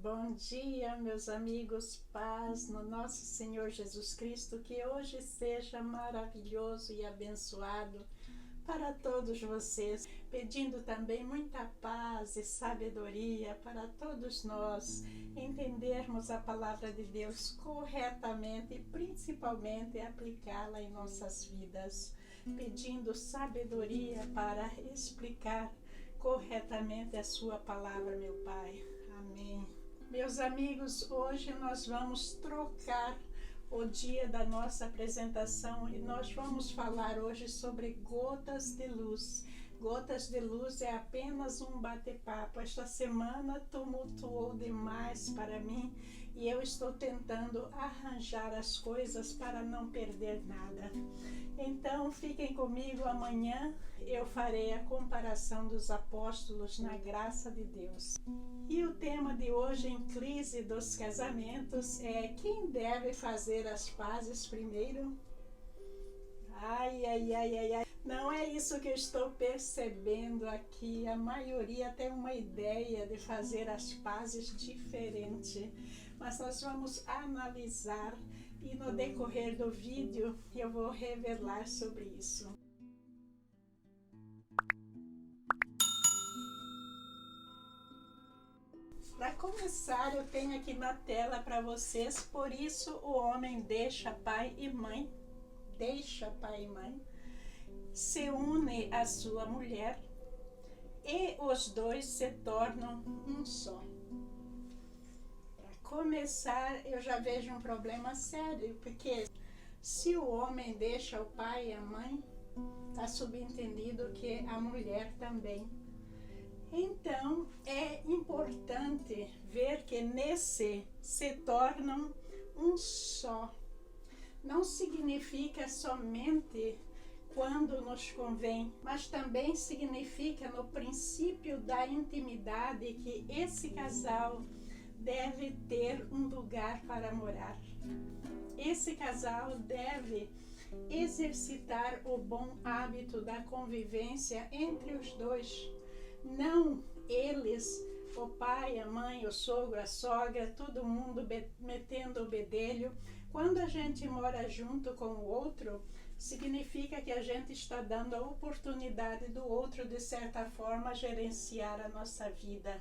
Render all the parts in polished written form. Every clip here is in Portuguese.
Bom dia, meus amigos, paz no nosso Senhor Jesus Cristo, que hoje seja maravilhoso e abençoado para todos vocês, pedindo também muita paz e sabedoria para todos nós entendermos a palavra de Deus corretamente e principalmente aplicá-la em nossas vidas, pedindo sabedoria para explicar corretamente a sua palavra, meu Pai. Amém. Meus amigos, hoje nós vamos trocar o dia da nossa apresentação e nós vamos falar hoje sobre gotas de luz. Gotas de luz é apenas um bate-papo. Esta semana tumultuou demais para mim e eu estou tentando arranjar as coisas para não perder nada. Então fiquem comigo, amanhã eu farei a comparação dos apóstolos na graça de Deus. E o tema de hoje em crise dos casamentos é: quem deve fazer as pazes primeiro? Ai. Não é isso que eu estou percebendo aqui. A maioria tem uma ideia de fazer as pazes diferente. Mas nós vamos analisar e no decorrer do vídeo eu vou revelar sobre isso. Para começar, eu tenho aqui na tela para vocês: por isso o homem deixa pai e mãe, se une à sua mulher e os dois se tornam um só. Para começar, eu já vejo um problema sério, porque se o homem deixa o pai e a mãe, está subentendido que a mulher também. Então, é importante ver que nesse se tornam um só. Não significa somente quando nos convém, mas também significa no princípio da intimidade que esse casal deve ter um lugar para morar. Esse casal deve exercitar o bom hábito da convivência entre os dois. Não eles, o pai, a mãe, o sogro, a sogra, todo mundo metendo o bedelho. Quando a gente mora junto com o outro, significa que a gente está dando a oportunidade do outro, de certa forma, gerenciar a nossa vida.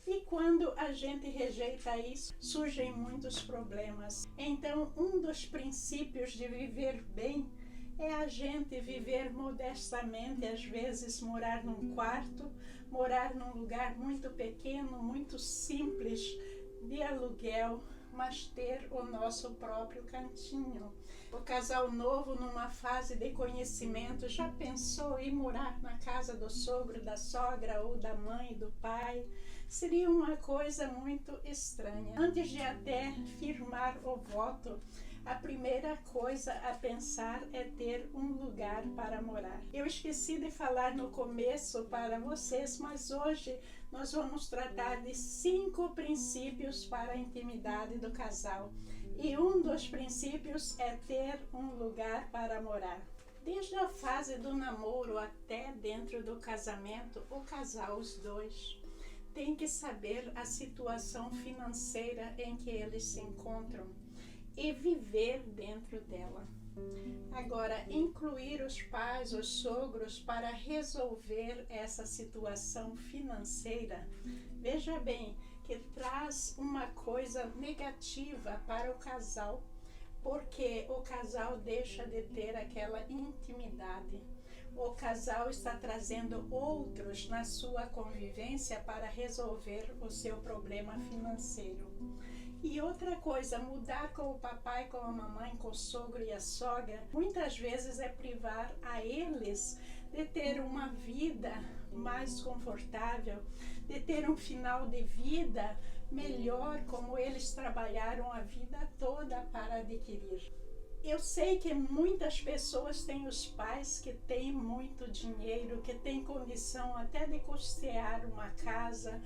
E quando a gente rejeita isso, surgem muitos problemas. Então, um dos princípios de viver bem é a gente viver modestamente, às vezes morar num quarto, morar num lugar muito pequeno, muito simples, de aluguel, mas ter o nosso próprio cantinho. O casal novo, numa fase de conhecimento, já pensou em morar na casa do sogro, da sogra ou da mãe, do pai? Seria uma coisa muito estranha. Antes de até firmar o voto, a primeira coisa a pensar é ter um lugar para morar. Eu esqueci de falar no começo para vocês, mas hoje nós vamos tratar de 5 princípios para a intimidade do casal. E um dos princípios é ter um lugar para morar. Desde a fase do namoro até dentro do casamento, o casal, os dois, tem que saber a situação financeira em que eles se encontram e viver dentro dela. Agora, incluir os pais, os sogros, para resolver essa situação financeira, veja bem que traz uma coisa negativa para o casal, porque o casal deixa de ter aquela intimidade. O casal está trazendo outros na sua convivência para resolver o seu problema financeiro. E outra coisa, mudar com o papai, com a mamãe, com o sogro e a sogra, muitas vezes é privar a eles de ter uma vida mais confortável, de ter um final de vida melhor, como eles trabalharam a vida toda para adquirir. Eu sei que muitas pessoas têm os pais que têm muito dinheiro, que têm condição até de custear uma casa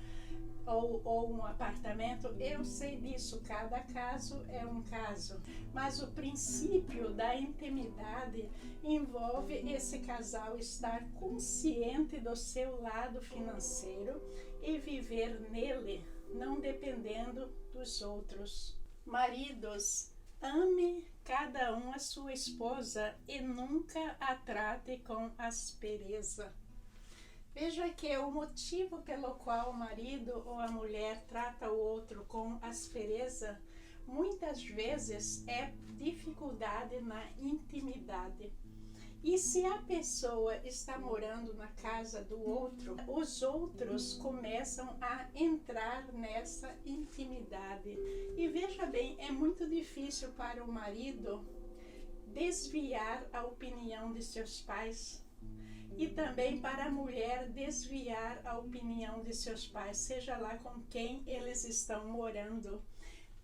ou um apartamento. Eu sei disso, cada caso é um caso. Mas o princípio da intimidade envolve esse casal estar consciente do seu lado financeiro e viver nele não dependendo dos outros. Maridos, ame cada um a sua esposa e nunca a trate com aspereza. Veja que o motivo pelo qual o marido ou a mulher trata o outro com aspereza muitas vezes é dificuldade na intimidade. E se a pessoa está morando na casa do outro, os outros começam a entrar nessa intimidade. E veja bem, é muito difícil para o marido desviar a opinião de seus pais e também para a mulher desviar a opinião de seus pais, seja lá com quem eles estão morando.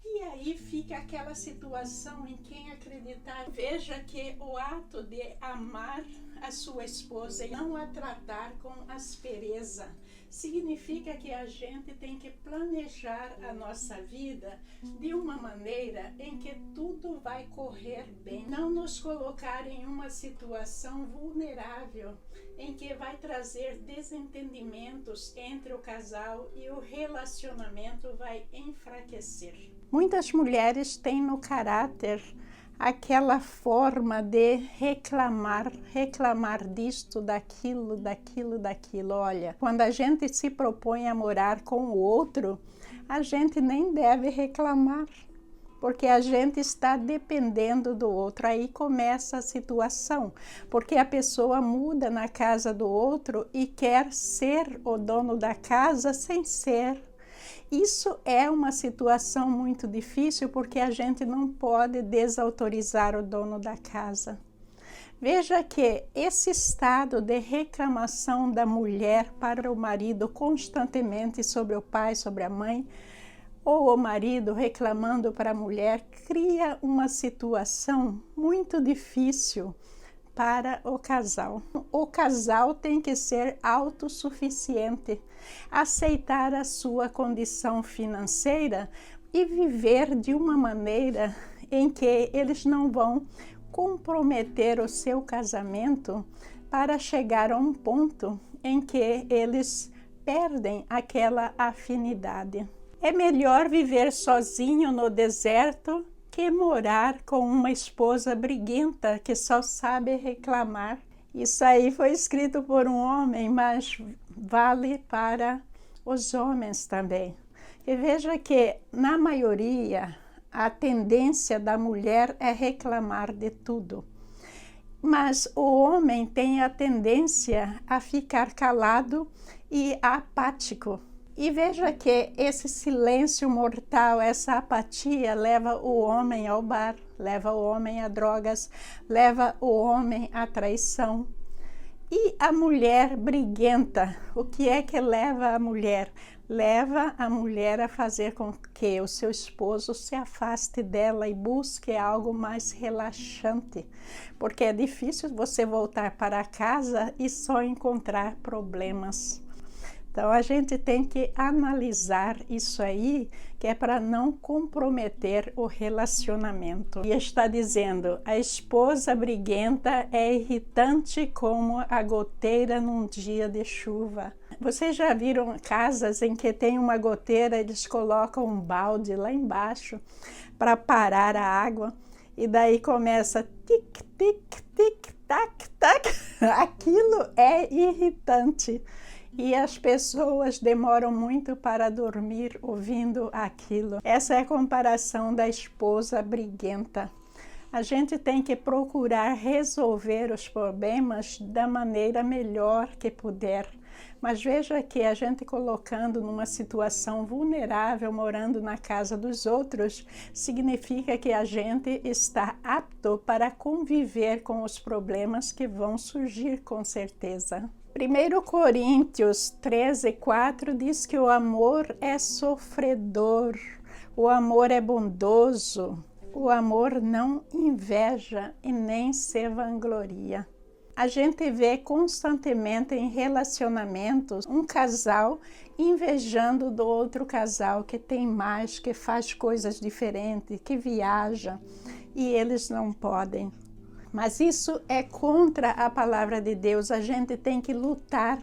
E aí fica aquela situação em quem acreditar. Veja que o ato de amar a sua esposa e não a tratar com aspereza significa que a gente tem que planejar a nossa vida de uma maneira em que tudo vai correr bem. Não nos colocar em uma situação vulnerável em que vai trazer desentendimentos entre o casal e o relacionamento vai enfraquecer. Muitas mulheres têm no caráter aquela forma de reclamar disto, daquilo. Olha, quando a gente se propõe a morar com o outro, a gente nem deve reclamar, porque a gente está dependendo do outro. Aí começa a situação, porque a pessoa muda na casa do outro e quer ser o dono da casa sem ser. Isso é uma situação muito difícil, porque a gente não pode desautorizar o dono da casa. Veja que esse estado de reclamação da mulher para o marido constantemente sobre o pai, sobre a mãe, ou o marido reclamando para a mulher, cria uma situação muito difícil para o casal. O casal tem que ser autossuficiente, aceitar a sua condição financeira e viver de uma maneira em que eles não vão comprometer o seu casamento para chegar a um ponto em que eles perdem aquela afinidade. É melhor viver sozinho no deserto que morar com uma esposa briguenta que só sabe reclamar. Isso aí foi escrito por um homem, mas vale para os homens também. E veja que, na maioria, a tendência da mulher é reclamar de tudo. Mas o homem tem a tendência a ficar calado e apático. E veja que esse silêncio mortal, essa apatia leva o homem ao bar, leva o homem a drogas, leva o homem à traição. E a mulher briguenta, o que é que leva a mulher? Leva a mulher a fazer com que o seu esposo se afaste dela e busque algo mais relaxante, porque é difícil você voltar para casa e só encontrar problemas. Então, a gente tem que analisar isso aí, que é para não comprometer o relacionamento. E está dizendo, a esposa briguenta é irritante como a goteira num dia de chuva. Vocês já viram casas em que tem uma goteira, eles colocam um balde lá embaixo para parar a água, e daí começa tic, tic, tic, tac, tac. Aquilo é irritante. E as pessoas demoram muito para dormir ouvindo aquilo. Essa é a comparação da esposa briguenta. A gente tem que procurar resolver os problemas da maneira melhor que puder. Mas veja que a gente colocando numa situação vulnerável, morando na casa dos outros, significa que a gente está apto para conviver com os problemas que vão surgir com certeza. 1 Coríntios 13:4 diz que o amor é sofredor, o amor é bondoso, o amor não inveja e nem se vangloria. A gente vê constantemente em relacionamentos um casal invejando do outro casal que tem mais, que faz coisas diferentes, que viaja, e eles não podem. Mas isso é contra a palavra de Deus. A gente tem que lutar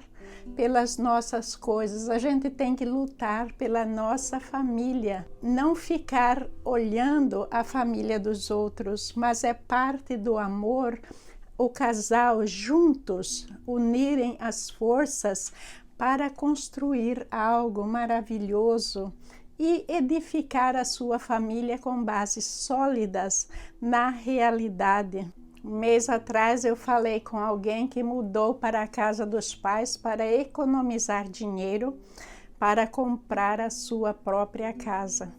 pelas nossas coisas, a gente tem que lutar pela nossa família. Não ficar olhando a família dos outros, mas é parte do amor o casal juntos unirem as forças para construir algo maravilhoso e edificar a sua família com bases sólidas na realidade. Um mês atrás eu falei com alguém que mudou para a casa dos pais para economizar dinheiro para comprar a sua própria casa.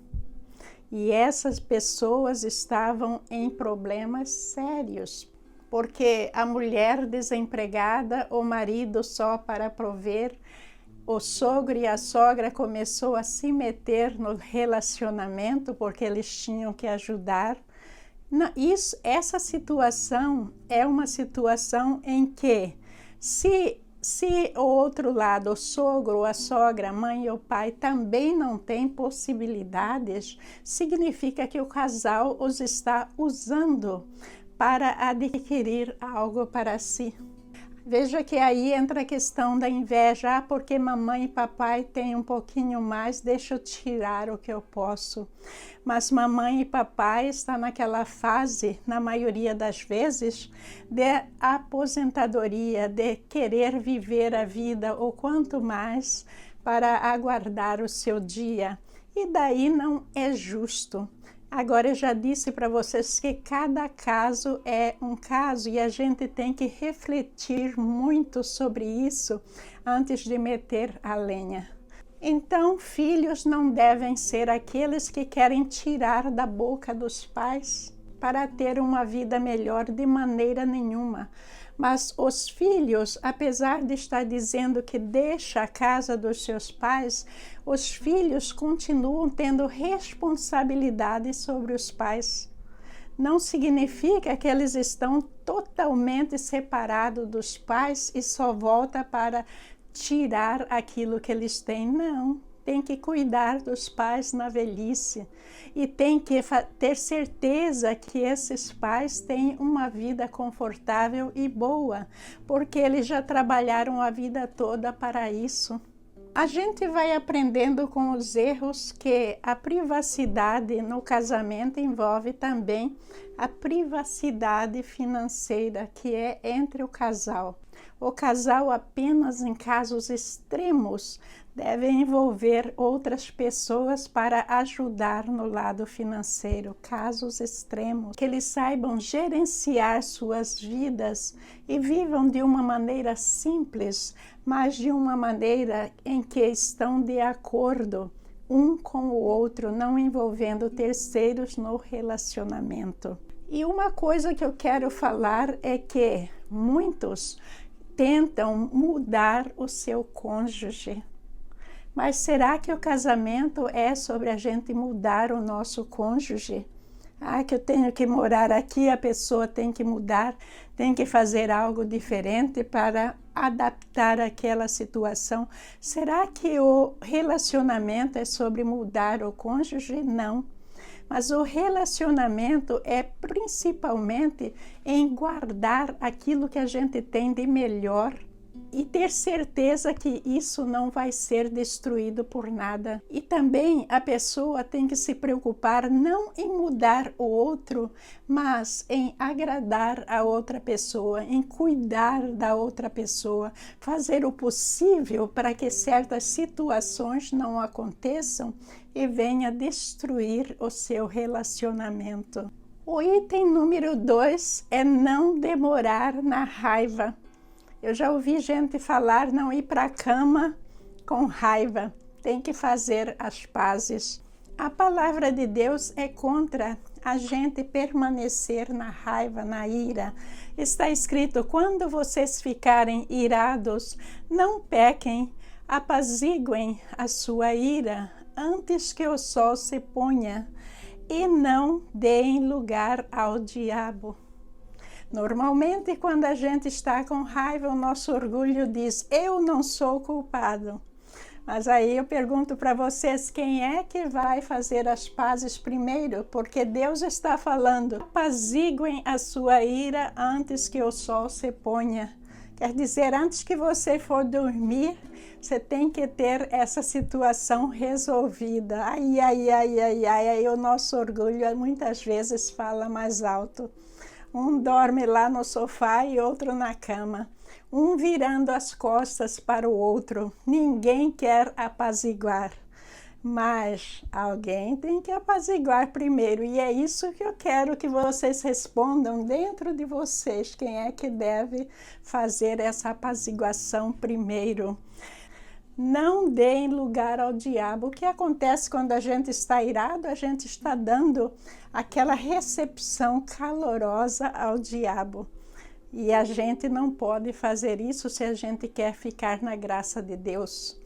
E essas pessoas estavam em problemas sérios, porque a mulher desempregada, o marido só para prover, o sogro e a sogra começou a se meter no relacionamento porque eles tinham que ajudar. Essa situação é uma situação em que, se o outro lado, o sogro, a sogra, a mãe e o pai também não têm possibilidades, significa que o casal os está usando para adquirir algo para si. Veja que aí entra a questão da inveja, porque mamãe e papai têm um pouquinho mais, deixa eu tirar o que eu posso. Mas mamãe e papai estão naquela fase, na maioria das vezes, de aposentadoria, de querer viver a vida o quanto mais para aguardar o seu dia. E daí não é justo. Agora, eu já disse para vocês que cada caso é um caso e a gente tem que refletir muito sobre isso antes de meter a lenha. Então, filhos não devem ser aqueles que querem tirar da boca dos pais para ter uma vida melhor de maneira nenhuma. Mas os filhos, apesar de estar dizendo que deixa a casa dos seus pais, os filhos continuam tendo responsabilidade sobre os pais. Não significa que eles estão totalmente separados dos pais e só voltam para tirar aquilo que eles têm. Não. Tem que cuidar dos pais na velhice e tem que ter certeza que esses pais têm uma vida confortável e boa, porque eles já trabalharam a vida toda para isso. A gente vai aprendendo com os erros que a privacidade no casamento envolve também a privacidade financeira, que é entre o casal. O casal, apenas em casos extremos, deve envolver outras pessoas para ajudar no lado financeiro, casos extremos, que eles saibam gerenciar suas vidas e vivam de uma maneira simples, mas de uma maneira em que estão de acordo um com o outro, não envolvendo terceiros no relacionamento. E uma coisa que eu quero falar é que muitos tentam mudar o seu cônjuge. Mas será que o casamento é sobre a gente mudar o nosso cônjuge? Que eu tenho que morar aqui, a pessoa tem que mudar, tem que fazer algo diferente para adaptar aquela situação. Será que o relacionamento é sobre mudar o cônjuge? Não. Mas o relacionamento é principalmente em guardar aquilo que a gente tem de melhor e ter certeza que isso não vai ser destruído por nada. E também a pessoa tem que se preocupar não em mudar o outro, mas em agradar a outra pessoa, em cuidar da outra pessoa, fazer o possível para que certas situações não aconteçam e venha destruir o seu relacionamento. O item número 2 é não demorar na raiva. Eu já ouvi gente falar não ir para a cama com raiva, tem que fazer as pazes. A palavra de Deus é contra a gente permanecer na raiva, na ira. Está escrito, quando vocês ficarem irados, não pequem, apaziguem a sua ira antes que o sol se ponha e não deem lugar ao diabo. Normalmente, quando a gente está com raiva, o nosso orgulho diz, eu não sou culpado. Mas aí eu pergunto para vocês, quem é que vai fazer as pazes primeiro? Porque Deus está falando, apaziguem a sua ira antes que o sol se ponha. Quer dizer, antes que você for dormir, você tem que ter essa situação resolvida. Aí o nosso orgulho muitas vezes fala mais alto. Um dorme lá no sofá e outro na cama. Um virando as costas para o outro. Ninguém quer apaziguar. Mas alguém tem que apaziguar primeiro, e é isso que eu quero que vocês respondam dentro de vocês. Quem é que deve fazer essa apaziguação primeiro? Não deem lugar ao diabo. O que acontece quando a gente está irado? A gente está dando aquela recepção calorosa ao diabo. E a gente não pode fazer isso se a gente quer ficar na graça de Deus.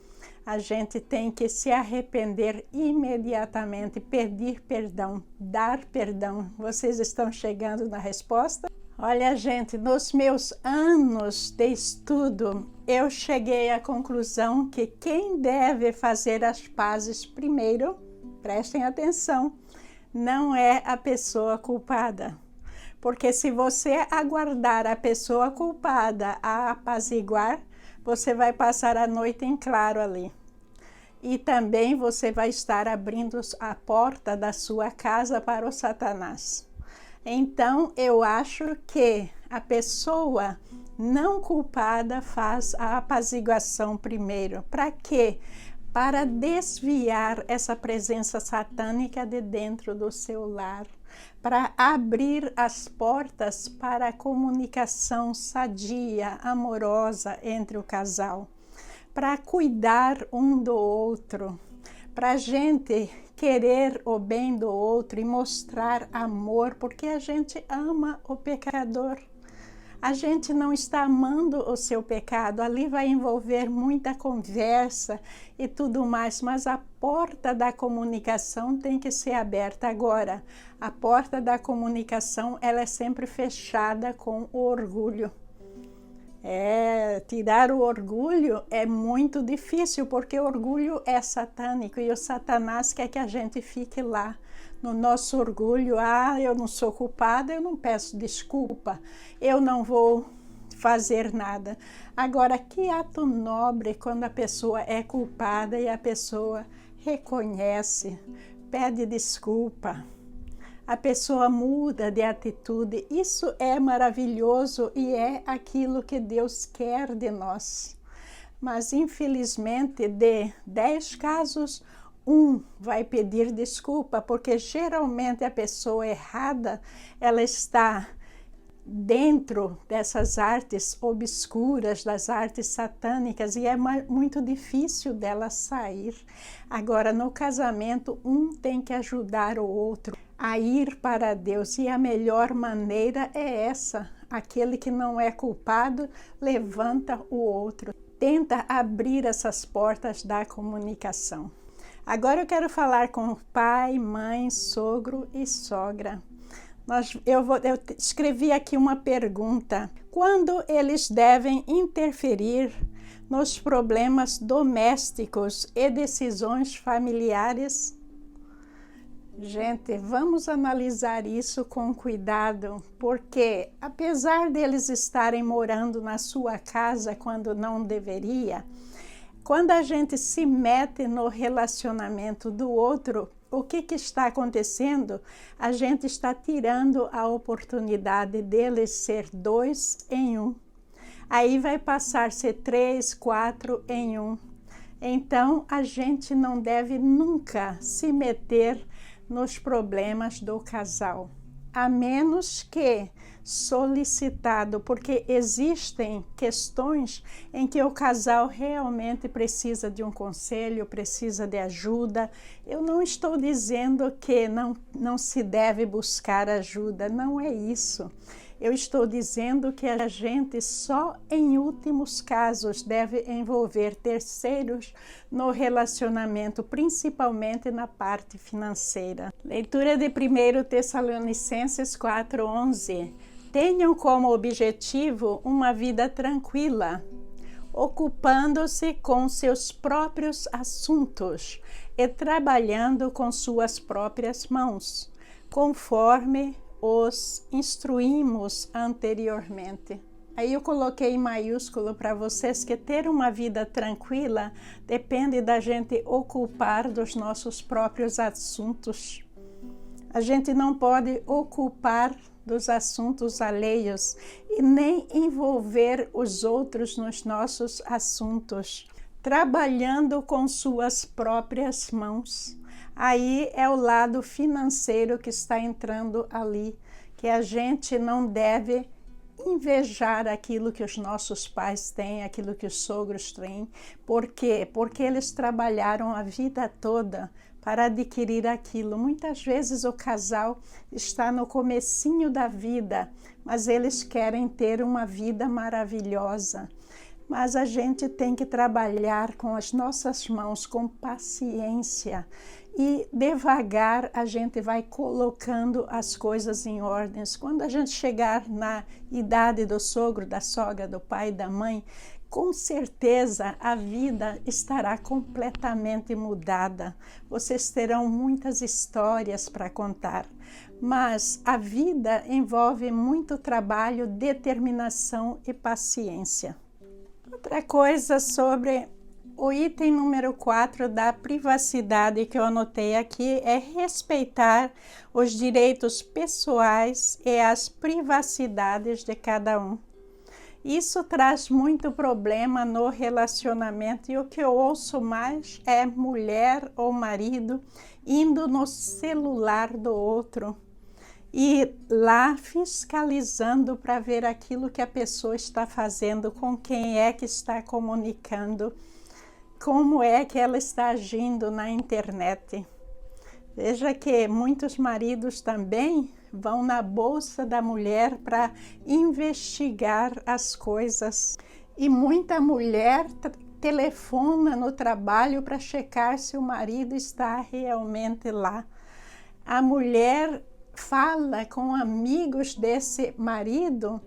A gente tem que se arrepender imediatamente, pedir perdão, dar perdão. Vocês estão chegando na resposta? Olha, gente, nos meus anos de estudo, eu cheguei à conclusão que quem deve fazer as pazes primeiro, prestem atenção, não é a pessoa culpada. Porque se você aguardar a pessoa culpada a apaziguar, você vai passar a noite em claro ali. E também você vai estar abrindo a porta da sua casa para o Satanás. Então, eu acho que a pessoa não culpada faz a apaziguação primeiro. Para quê? Para desviar essa presença satânica de dentro do seu lar. Para abrir as portas para a comunicação sadia, amorosa entre o casal. Para cuidar um do outro, para a gente querer o bem do outro e mostrar amor, porque a gente ama o pecador. A gente não está amando o seu pecado, ali vai envolver muita conversa e tudo mais, mas a porta da comunicação tem que ser aberta. Agora, a porta da comunicação, ela é sempre fechada com o orgulho. Tirar o orgulho é muito difícil, porque o orgulho é satânico e o Satanás quer que a gente fique lá no nosso orgulho. Eu não sou culpada, eu não peço desculpa, eu não vou fazer nada. Agora, que ato nobre quando a pessoa é culpada e a pessoa reconhece, pede desculpa. A pessoa muda de atitude. Isso é maravilhoso e é aquilo que Deus quer de nós. Mas, infelizmente, de 10 casos, um vai pedir desculpa, porque geralmente a pessoa errada, ela está dentro dessas artes obscuras, das artes satânicas, e é muito difícil dela sair. Agora, no casamento, um tem que ajudar o outro a ir para Deus, e a melhor maneira é essa. Aquele que não é culpado levanta o outro, tenta abrir essas portas da comunicação. Agora eu quero falar com pai, mãe, sogro e sogra. Eu escrevi aqui uma pergunta. Quando eles devem interferir nos problemas domésticos e decisões familiares? Gente, vamos analisar isso com cuidado, porque apesar deles estarem morando na sua casa quando não deveria, quando a gente se mete no relacionamento do outro, o que está acontecendo? A gente está tirando a oportunidade deles ser 2 em 1. Aí vai passar a ser 3, 4 em 1. Então, a gente não deve nunca se meter nos problemas do casal, a menos que solicitado, porque existem questões em que o casal realmente precisa de um conselho, precisa de ajuda. Eu não estou dizendo que não se deve buscar ajuda, não é isso. Eu estou dizendo que a gente só em últimos casos deve envolver terceiros no relacionamento, principalmente na parte financeira. Leitura de 1 Tessalonicenses 4:11. Tenham como objetivo uma vida tranquila, ocupando-se com seus próprios assuntos e trabalhando com suas próprias mãos, conforme os instruímos anteriormente. Aí eu coloquei em maiúsculo para vocês que ter uma vida tranquila depende da gente ocupar dos nossos próprios assuntos. A gente não pode ocupar dos assuntos alheios e nem envolver os outros nos nossos assuntos, trabalhando com suas próprias mãos. Aí é o lado financeiro que está entrando ali, que a gente não deve invejar aquilo que os nossos pais têm, aquilo que os sogros têm. Por quê? Porque eles trabalharam a vida toda para adquirir aquilo. Muitas vezes o casal está no comecinho da vida, mas eles querem ter uma vida maravilhosa. Mas a gente tem que trabalhar com as nossas mãos, com paciência, e devagar a gente vai colocando as coisas em ordens. Quando a gente chegar na idade do sogro, da sogra, do pai, da mãe, com certeza a vida estará completamente mudada. Vocês terão muitas histórias para contar, mas a vida envolve muito trabalho, determinação e paciência. Outra coisa sobre o item número 4 da privacidade que eu anotei aqui é respeitar os direitos pessoais e as privacidades de cada um. Isso traz muito problema no relacionamento e o que eu ouço mais é mulher ou marido indo no celular do outro e lá fiscalizando para ver aquilo que a pessoa está fazendo, com quem é que está comunicando, como é que ela está agindo na internet. Veja que muitos maridos também vão na bolsa da mulher para investigar as coisas. E muita mulher telefona no trabalho para checar se o marido está realmente lá. A mulher fala com amigos desse marido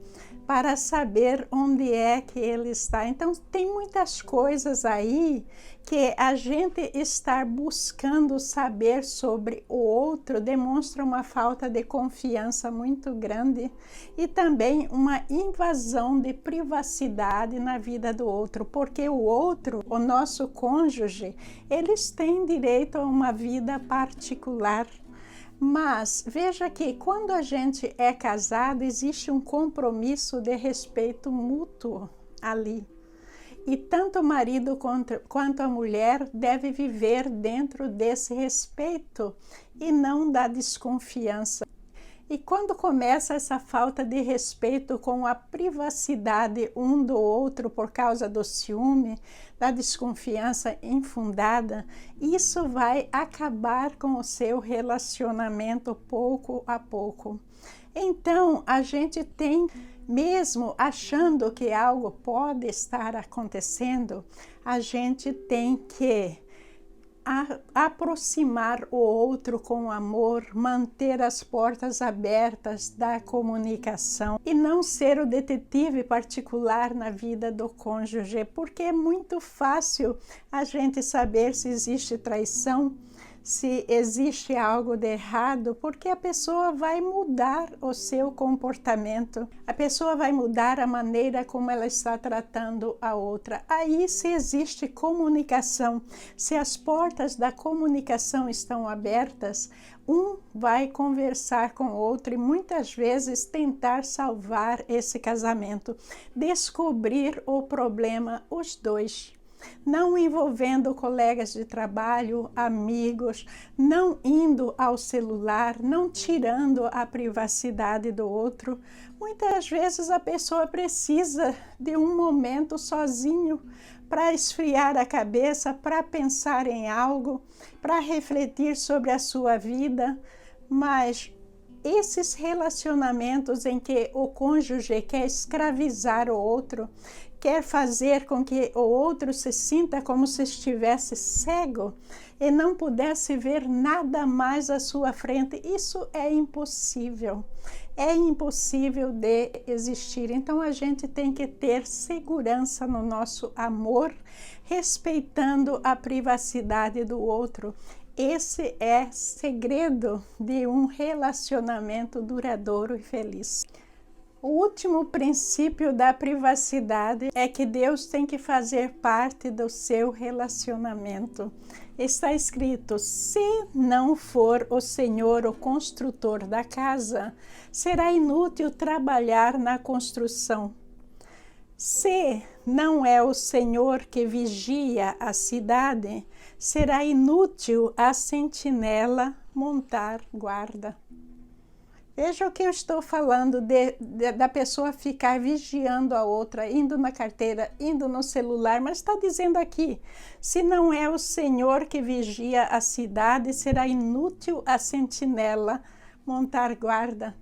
para saber onde é que ele está. Então, tem muitas coisas aí que a gente estar buscando saber sobre o outro demonstra uma falta de confiança muito grande e também uma invasão de privacidade na vida do outro, porque o outro, o nosso cônjuge, eles têm direito a uma vida particular. Mas veja que quando a gente é casado, existe um compromisso de respeito mútuo ali. E tanto o marido quanto a mulher deve viver dentro desse respeito e não da desconfiança. E quando começa essa falta de respeito com a privacidade um do outro por causa do ciúme, da desconfiança infundada, isso vai acabar com o seu relacionamento pouco a pouco. Então, a gente tem, mesmo achando que algo pode estar acontecendo, a gente tem que aproximar o outro com amor, manter as portas abertas da comunicação e não ser o detetive particular na vida do cônjuge, porque é muito fácil a gente saber se existe traição, se existe algo de errado, porque a pessoa vai mudar o seu comportamento, a pessoa vai mudar a maneira como ela está tratando a outra. Aí, se existe comunicação, se as portas da comunicação estão abertas, um vai conversar com o outro e muitas vezes tentar salvar esse casamento, descobrir o problema os dois. Não envolvendo colegas de trabalho, amigos, não indo ao celular, não tirando a privacidade do outro. Muitas vezes a pessoa precisa de um momento sozinho para esfriar a cabeça, para pensar em algo, para refletir sobre a sua vida, mas esses relacionamentos em que o cônjuge quer escravizar o outro, quer fazer com que o outro se sinta como se estivesse cego e não pudesse ver nada mais à sua frente, isso é impossível. É impossível de existir. Então a gente tem que ter segurança no nosso amor, respeitando a privacidade do outro. Esse é segredo de um relacionamento duradouro e feliz. O último princípio da privacidade é que Deus tem que fazer parte do seu relacionamento. Está escrito: se não for o Senhor o construtor da casa, será inútil trabalhar na construção. Se não é o Senhor que vigia a cidade, será inútil a sentinela montar guarda. Veja o que eu estou falando da pessoa ficar vigiando a outra, indo na carteira, indo no celular, mas está dizendo aqui: se não é o Senhor que vigia a cidade, será inútil a sentinela montar guarda.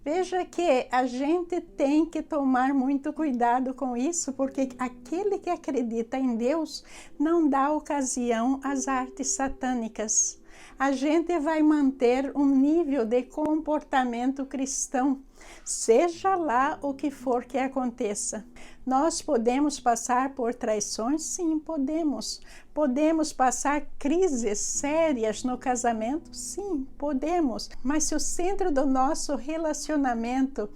Veja que a gente tem que tomar muito cuidado com isso, porque aquele que acredita em Deus não dá ocasião às artes satânicas. A gente vai manter um nível de comportamento cristão, seja lá o que for que aconteça. Nós podemos passar por traições? Sim, podemos. Podemos passar crises sérias no casamento? Sim, podemos. Mas se o centro do nosso relacionamento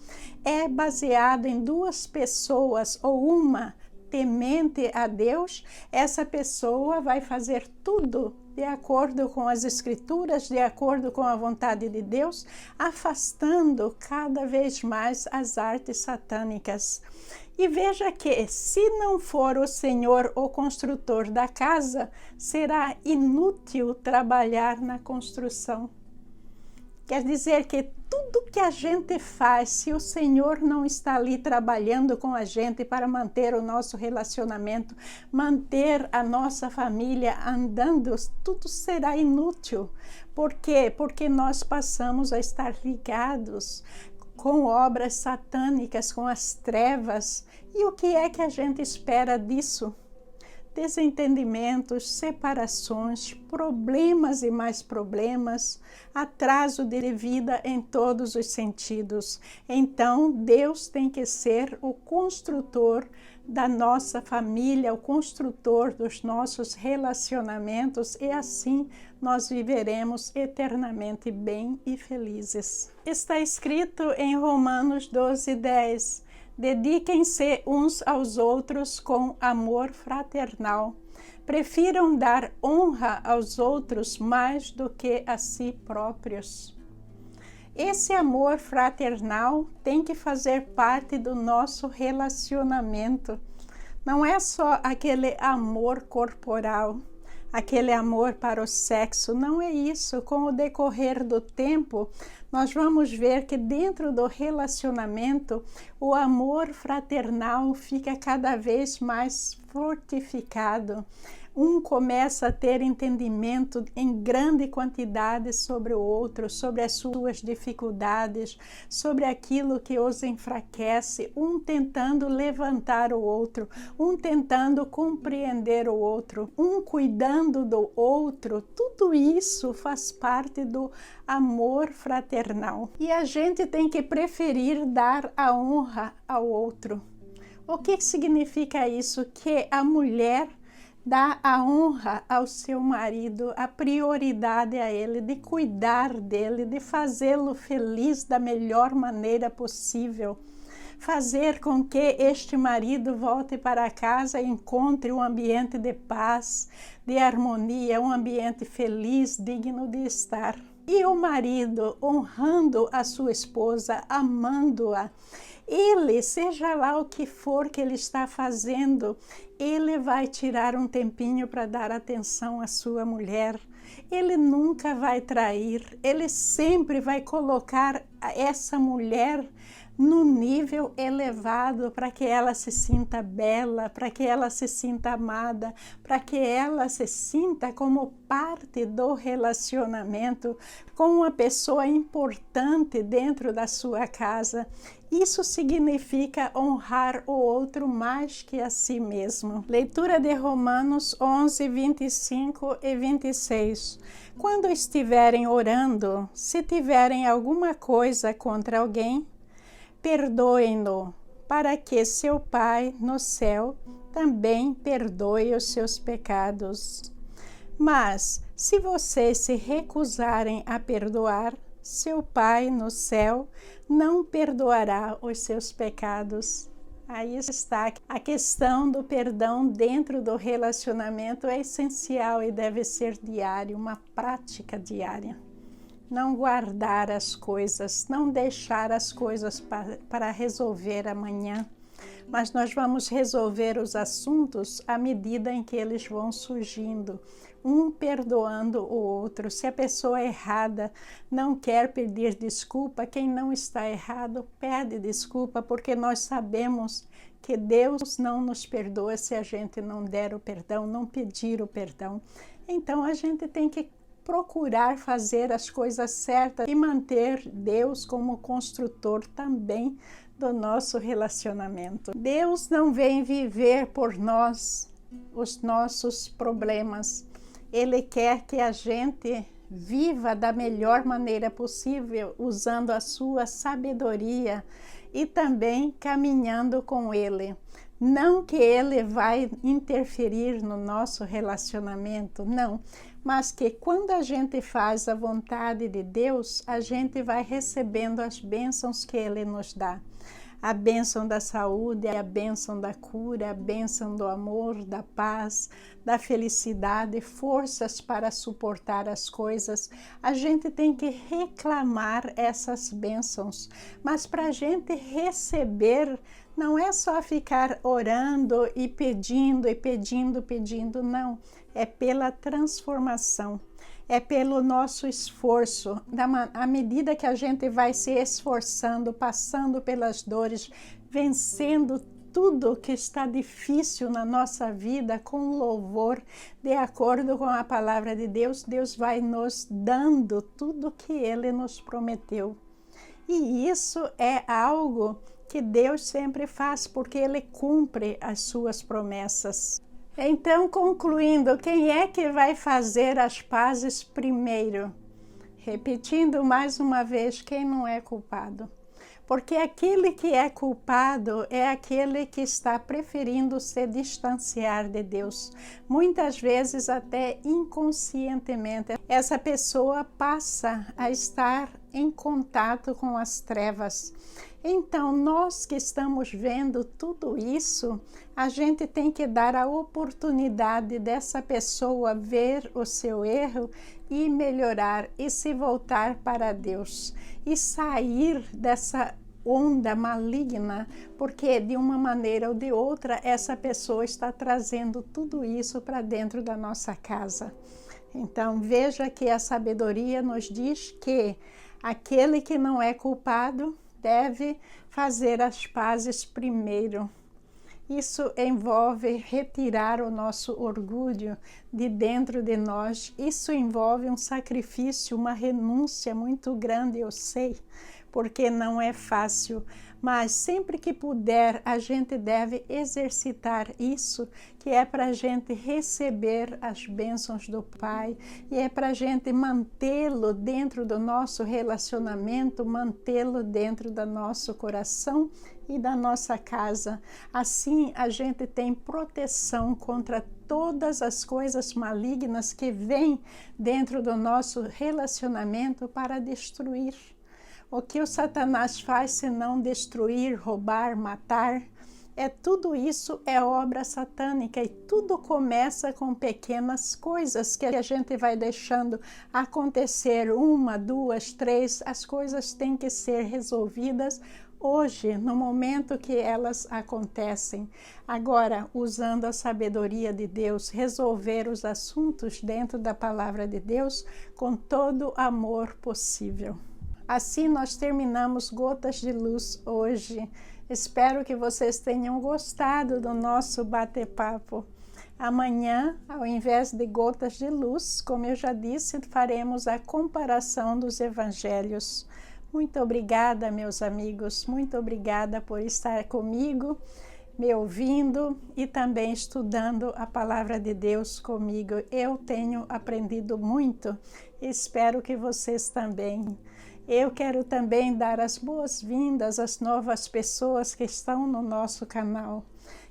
é baseado em duas pessoas ou uma temente a Deus, essa pessoa vai fazer tudo de acordo com as Escrituras, de acordo com a vontade de Deus, afastando cada vez mais as artes satânicas. E veja que, se não for o Senhor o construtor da casa, será inútil trabalhar na construção. Quer dizer que tudo que a gente faz, se o Senhor não está ali trabalhando com a gente para manter o nosso relacionamento, manter a nossa família andando, tudo será inútil. Por quê? Porque nós passamos a estar ligados com obras satânicas, com as trevas. E o que é que a gente espera disso? Desentendimentos, separações, problemas e mais problemas, atraso de vida em todos os sentidos. Então, Deus tem que ser o construtor da nossa família, o construtor dos nossos relacionamentos, e assim nós viveremos eternamente bem e felizes. Está escrito em Romanos 12:10. Dediquem-se uns aos outros com amor fraternal. Prefiram dar honra aos outros mais do que a si próprios. Esse amor fraternal tem que fazer parte do nosso relacionamento. Não é só aquele amor corporal, aquele amor para o sexo, não é isso. Com o decorrer do tempo, nós vamos ver que dentro do relacionamento, o amor fraternal fica cada vez mais fortificado. Um começa a ter entendimento em grande quantidade sobre o outro, sobre as suas dificuldades, sobre aquilo que os enfraquece, um tentando levantar o outro, um tentando compreender o outro, um cuidando do outro. Tudo isso faz parte do amor fraternal. E a gente tem que preferir dar a honra ao outro. O que significa isso? Que a mulher dá a honra ao seu marido, a prioridade a ele, de cuidar dele, de fazê-lo feliz da melhor maneira possível. Fazer com que este marido volte para casa e encontre um ambiente de paz, de harmonia, um ambiente feliz, digno de estar. E o marido honrando a sua esposa, amando-a. Ele, seja lá o que for que ele está fazendo, ele vai tirar um tempinho para dar atenção à sua mulher. Ele nunca vai trair, ele sempre vai colocar essa mulher no nível elevado para que ela se sinta bela, para que ela se sinta amada, para que ela se sinta como parte do relacionamento, como uma pessoa importante dentro da sua casa. Isso significa honrar o outro mais que a si mesmo. Leitura de Romanos 11, 25 e 26. Quando estiverem orando, se tiverem alguma coisa contra alguém, perdoem-no, para que seu Pai no céu também perdoe os seus pecados. Mas, se vocês se recusarem a perdoar, seu Pai no céu não perdoará os seus pecados. Aí está a questão do perdão dentro do relacionamento, é essencial e deve ser diário, uma prática diária. Não guardar as coisas, não deixar as coisas para resolver amanhã, mas nós vamos resolver os assuntos à medida em que eles vão surgindo, um perdoando o outro. Se a pessoa errada não quer pedir desculpa, quem não está errado pede desculpa, porque nós sabemos que Deus não nos perdoa se a gente não der o perdão, não pedir o perdão. Então a gente tem que procurar fazer as coisas certas e manter Deus como construtor também do nosso relacionamento. Deus não vem viver por nós os nossos problemas. Ele quer que a gente viva da melhor maneira possível, usando a sua sabedoria e também caminhando com Ele. Não que Ele vai interferir no nosso relacionamento, não. Mas que quando a gente faz a vontade de Deus, a gente vai recebendo as bênçãos que Ele nos dá. A bênção da saúde, a bênção da cura, a bênção do amor, da paz, da felicidade, forças para suportar as coisas. A gente tem que reclamar essas bênçãos, mas para a gente receber, não é só ficar orando e pedindo, não. É pela transformação. É pelo nosso esforço, à medida que a gente vai se esforçando, passando pelas dores, vencendo tudo que está difícil na nossa vida com louvor, de acordo com a palavra de Deus, Deus vai nos dando tudo que Ele nos prometeu. E isso é algo que Deus sempre faz, porque Ele cumpre as suas promessas. Então, concluindo, quem é que vai fazer as pazes primeiro? Repetindo mais uma vez, quem não é culpado? Porque aquele que é culpado é aquele que está preferindo se distanciar de Deus. Muitas vezes até inconscientemente, essa pessoa passa a estar em contato com as trevas. Então, nós que estamos vendo tudo isso, a gente tem que dar a oportunidade dessa pessoa ver o seu erro e melhorar e se voltar para Deus e sair dessa onda maligna, porque de uma maneira ou de outra essa pessoa está trazendo tudo isso para dentro da nossa casa. Então, veja que a sabedoria nos diz que aquele que não é culpado deve fazer as pazes primeiro. Isso envolve retirar o nosso orgulho de dentro de nós. Isso envolve um sacrifício, uma renúncia muito grande, eu sei, porque não é fácil. Mas sempre que puder, a gente deve exercitar isso, que é para a gente receber as bênçãos do Pai, e é para a gente mantê-lo dentro do nosso relacionamento, mantê-lo dentro do nosso coração e da nossa casa. Assim, a gente tem proteção contra todas as coisas malignas que vêm dentro do nosso relacionamento para destruir. O que o Satanás faz senão destruir, roubar, matar, tudo isso é obra satânica, e tudo começa com pequenas coisas que a gente vai deixando acontecer, 1, 2, 3, as coisas têm que ser resolvidas hoje, no momento que elas acontecem. Agora, usando a sabedoria de Deus, resolver os assuntos dentro da palavra de Deus com todo o amor possível. Assim nós terminamos Gotas de Luz hoje. Espero que vocês tenham gostado do nosso bate-papo. Amanhã, ao invés de Gotas de Luz, como eu já disse, faremos a comparação dos evangelhos. Muito obrigada, meus amigos. Muito obrigada por estar comigo, me ouvindo e também estudando a palavra de Deus comigo. Eu tenho aprendido muito e espero que vocês também. Eu quero também dar as boas-vindas às novas pessoas que estão no nosso canal.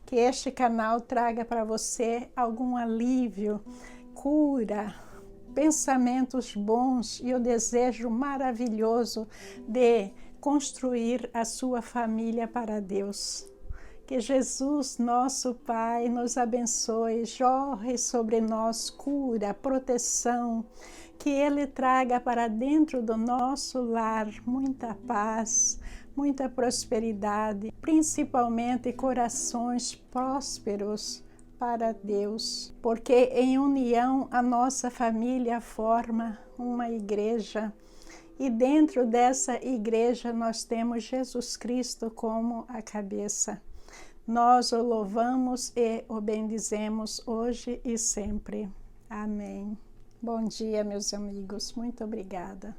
Que este canal traga para você algum alívio, cura, pensamentos bons e o desejo maravilhoso de construir a sua família para Deus. Que Jesus, nosso Pai, nos abençoe, jorre sobre nós cura, proteção, que Ele traga para dentro do nosso lar muita paz, muita prosperidade, principalmente corações prósperos para Deus, porque em união a nossa família forma uma igreja e dentro dessa igreja nós temos Jesus Cristo como a cabeça. Nós o louvamos e o bendizemos hoje e sempre. Amém. Bom dia, meus amigos. Muito obrigada.